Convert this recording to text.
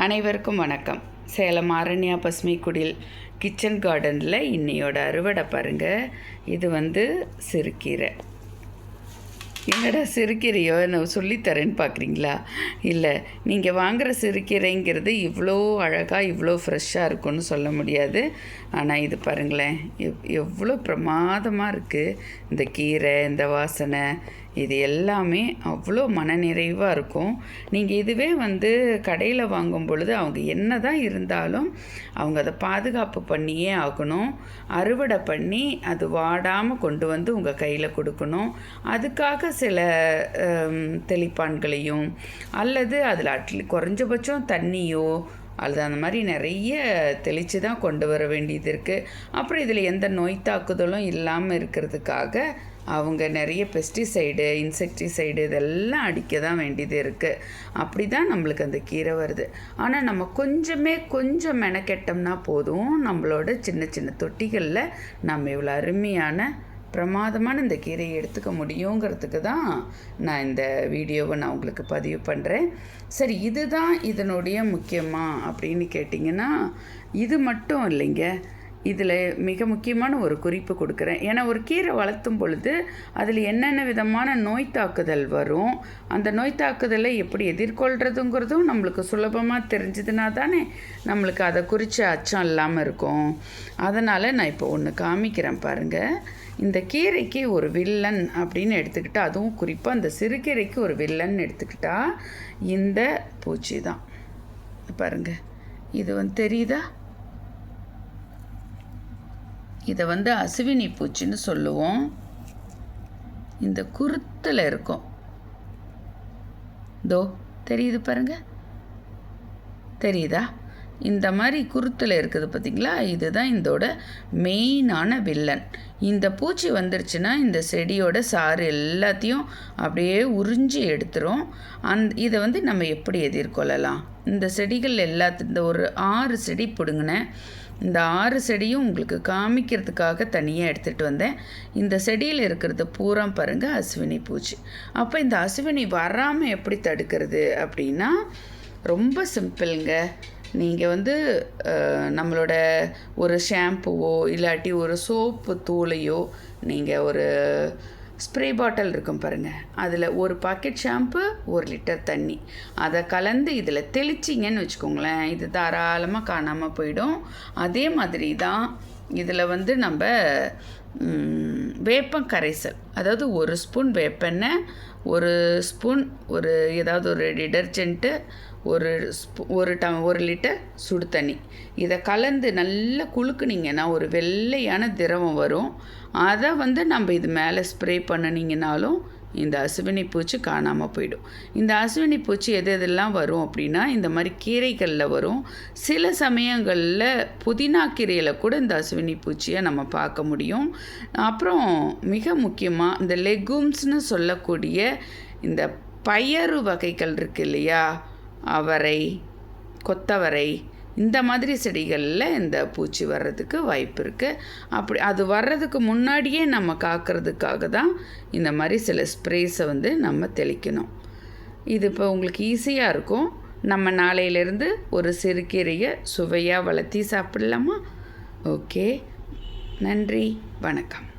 அனைவருக்கும் வணக்கம். சேலம் ஆரண்யா பசுமை குடில் கிச்சன் கார்டனில் இன்னையோட அறுவடை பாருங்கள். இது சிறுகீரை. என்னடா சிறுகீரையோ நான் சொல்லித்தரேன்னு பார்க்குறீங்களா? இல்லை, நீங்கள் வாங்குகிற சிறுகீரைங்கிறது இவ்வளோ அழகாக இவ்வளோ ஃப்ரெஷ்ஷாக இருக்குன்னு சொல்ல முடியாது. ஆனால் இது பாருங்களேன், எவ்வளோ பிரமாதமாக இருக்குது இந்த கீரை, இந்த வாசனை, இது எல்லாமே அவ்வளோ மனநிறைவாக இருக்கும். நீங்கள் இதுவே கடையில் வாங்கும் பொழுது அவங்க என்ன தான் இருந்தாலும் அவங்க அதை பாதுகாப்பு பண்ணியே ஆகணும். அறுவடை பண்ணி அது வாடாமல் கொண்டு வந்து உங்கள் கையில் கொடுக்கணும். அதுக்காக சில தெளிப்பான்களையும் அல்லது அதில் குறைஞ்சபட்சம் தண்ணியோ அல்லது அந்த மாதிரி நிறைய தெளித்து தான் கொண்டு வர வேண்டியது இருக்குது. அப்புறம் இதில் எந்த நோய் தாக்குதலும் இல்லாமல் இருக்கிறதுக்காக அவங்க நிறைய பெஸ்டிசைடு, இன்செக்டிசைடு இதெல்லாம் அடிக்க தான் வேண்டியது இருக்குது. அப்படி தான் நம்மளுக்கு அந்த கீரை வருது. ஆனால் நம்ம கொஞ்சம் மெனக்கெட்டோம்னா போதும், நம்மளோட சின்ன சின்ன தொட்டிகளில் நம்ம இவ்வளோ அருமையான பிரமாதமான இந்த கீரையை எடுத்துக்க முடியுங்கிறதுக்கு தான் நான் இந்த வீடியோவை உங்களுக்கு பதிவு பண்ணுறேன். சரி, இதுதான் இதனுடைய முக்கியமாக அப்படின்னு கேட்டிங்கன்னா, இது மட்டும் இல்லைங்க. இதில் மிக முக்கியமான ஒரு குறிப்பு கொடுக்குறேன். ஏன்னா ஒரு கீரை வளர்த்தும் பொழுது அதில் என்னென்ன விதமான நோய் தாக்குதல் வரும், அந்த நோய் தாக்குதலை எப்படி எதிர்கொள்கிறதுங்கிறதும் நம்மளுக்கு சுலபமாக தெரிஞ்சதுனா தானே நம்மளுக்கு அதை குறித்து அச்சம் இல்லாமல் இருக்கும். அதனால் நான் இப்போ ஒன்று காமிக்கிறேன் பாருங்கள். இந்த கீரைக்கு ஒரு வில்லன் அப்படின்னு எடுத்துக்கிட்டால், அதுவும் குறிப்பாக அந்த சிறுகீரைக்கு ஒரு வில்லன் எடுத்துக்கிட்டால் இந்த பூச்சி தான். பாருங்கள், இது தெரியுதா? இதை அசுவினி பூச்சின்னு சொல்லுவோம். இந்த குருத்தில் இருக்கும். தோ தெரியுது பாருங்கள், தெரியுதா? இந்த மாதிரி குருத்தில் இருக்குது பார்த்திங்களா? இதுதான் இதோட மெயினான வில்லன். இந்த பூச்சி வந்துருச்சுன்னா இந்த செடியோட சாறு எல்லாத்தையும் அப்படியே உறிஞ்சி எடுத்துரும். இதை நம்ம எப்படி எதிர்கொள்ளலாம்? இந்த செடிகள் இந்த ஒரு 6 செடி பிடுங்கினேன். இந்த 6 செடியும் உங்களுக்கு காமிக்கிறதுக்காக தனியாக எடுத்துகிட்டு வந்தேன். இந்த செடியில் இருக்கிறது பூரா பாருங்கள் அசுவினி பூச்சி. அப்போ இந்த அசுவினி வராமல் எப்படி தடுக்கிறது அப்படின்னா ரொம்ப சிம்பிளுங்க. நீங்கள் நம்மளோட ஒரு ஷாம்புவோ இல்லாட்டி ஒரு சோப்பு தூளையோ, நீங்கள் ஒரு ஸ்ப்ரே பாட்டில் இருக்கும் பாருங்கள், அதில் ஒரு பாக்கெட் ஷாம்பு 1 லிட்டர் தண்ணி அதை கலந்து இதில் தெளிச்சிங்கன்னு வச்சுக்கோங்களேன், இது தாராளமாக காணாமல் போயிடும். அதே மாதிரி தான் இதில் நம்ம வேப்பம் கரைசல், அதாவது 1 ஸ்பூன் வேப்பெண்ணெய், 1 ஸ்பூன் ஏதாவது ஒரு டிடர்ஜென்ட்டு, 1 லிட்டர் சுடு தண்ணி, இதை கலந்து நல்லா குலுக்குனிங்கன்னா ஒரு வெள்ளையான திரவம் வரும். அதை நம்ம இது மேலே ஸ்ப்ரே பண்ணினீங்கனாலும் இந்த அசுவினி பூச்சி காணாமல் போயிடும். இந்த அசுவினி பூச்சி எதெல்லாம் வரும் அப்படின்னா, இந்த மாதிரி கீரைகளில் வரும். சில சமயங்களில் புதினா கீரையில் கூட இந்த அசுவினி பூச்சியை நம்ம பார்க்க முடியும். அப்புறம் மிக முக்கியமாக இந்த லெகும்ஸ்னு சொல்லக்கூடிய இந்த பயறு வகைகள் இருக்குது இல்லையா, அவரை, கொத்தவரை, இந்த மாதிரி செடிகளில் இந்த பூச்சி வர்றதுக்கு வாய்ப்பு இருக்குது. அது வர்றதுக்கு முன்னாடியே நம்ம காக்கிறதுக்காக தான் இந்த மாதிரி சில ஸ்ப்ரேஸை நம்ம தெளிக்கணும். இது இப்போ உங்களுக்கு ஈஸியாக இருக்கும். நம்ம நாளையிலேருந்து ஒரு சிறுகீரையை சுவையாக வளர்த்தி சாப்பிடலாமா? ஓகே, நன்றி, வணக்கம்.